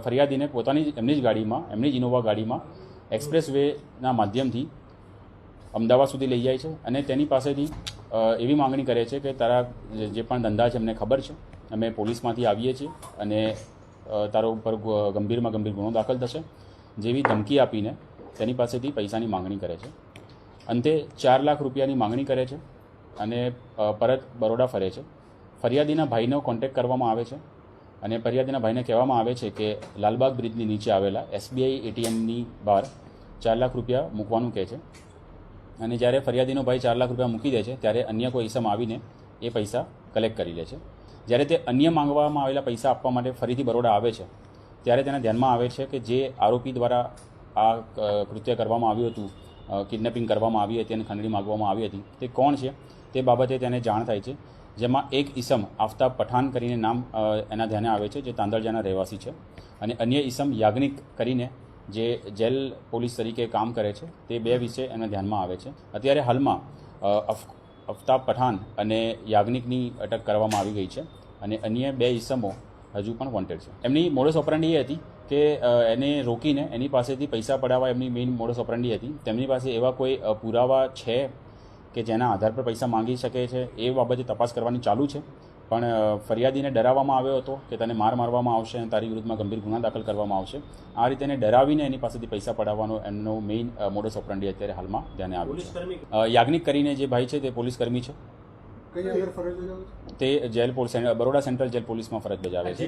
ફરિયાદીને એમની જ ગાડીમાં, એમની જ ઇનોવા ગાડીમાં એક્સપ્રેસ વેના માધ્યમથી અમદાવાદ સુધી લઈ જાય છે અને તેની પાસેથી એવી માંગણી કરે છે કે તારા જે પણ ધંધા છે અમને ખબર છે, અમે પોલીસમાંથી આવીએ છીએ અને તારો ઉપર ગંભીર ગુનો દાખલ થશે જેવી ધમકી આપીને તેની પાસેથી પૈસાની માંગણી કરે છે. અંતે 4 લાખ રૂપિયાની માંગણી કરે છે અને પરત બરોડા ફરે છે. ફરિયાદીના ભાઈનો કોન્ટેક્ટ કરવામાં આવે છે અને ફરિયાદીના ભાઈને કહેવામાં આવે છે કે લાલબાગ બ્રિજની નીચે આવેલા એસબીઆઈ એટીએમની બહાર 4 લાખ રૂપિયા મૂકવાનું કહે છે અને જ્યારે ફરિયાદીનો ભાઈ 4 લાખ રૂપિયા મૂકી દે છે ત્યારે અન્ય કોઈ ઇસમ આવીને એ પૈસા કલેક્ટ કરી લે છે. જ્યારે તે અન્ય માંગવામાં આવેલા પૈસા આપવા માટે ફરીથી બરોડા આવે છે ત્યારે તેના ધ્યાનમાં આવે છે કે જે આરોપી દ્વારા આ કૃત્ય કરવામાં આવ્યું હતું, કિડનેપિંગ કરવામાં આવી હતી અને ખંડણી માગવામાં આવી હતી, તે કોણ છે તે બાબતે તેને જાણ થાય છે. જેમાં એક ઇસમ આફતાબ પઠાણ કરીને નામ એના ધ્યાને આવે છે, જે તાંદળજાના રહેવાસી છે, અને અન્ય ઇસમ યાજ્ઞિક કરીને જે જેલ પોલીસ તરીકે કામ કરે છે, તે 2 વિશે એના ધ્યાનમાં આવે છે. અત્યારે હાલમાં આફતાબ પઠાણ અને યાજ્ઞિકની અટક કરવામાં આવી ગઈ છે અને અન્ય 2 ઇસમો હજુ પણ વોન્ટેડ છે. એમની મોડસ ઓપરેન્ડી એ હતી કે એને રોકીને એની પાસેથી પૈસા પડાવવા એમની મેઇન મોડસ ઓપરેન્ડી હતી. તેમની પાસે એવા કોઈ પુરાવા છે કે જેના આધાર પર પૈસા માંગી શકે છે એ બાબતે તપાસ કરવાની ચાલુ છે, પણ ફરિયાદીને ડરાવવામાં આવ્યો હતો કે તને મારવામાં આવશે અને તારી વિરુદ્ધમાં ગંભીર ગુના દાખલ કરવામાં આવશે. આ રીતે એને ડરાવીને એની પાસેથી પૈસા પડાવવાનો એમનો મેઇન મોડસ ઓપરેન્ડી અત્યારે હાલમાં ધ્યાને આવ્યું છે. યાજ્ઞિક કરીને જે ભાઈ છે તે પોલીસ કર્મી છે, તે બરોડા સેન્ટ્રલ જેલ પોલીસમાં ફરજ બજાવે છે.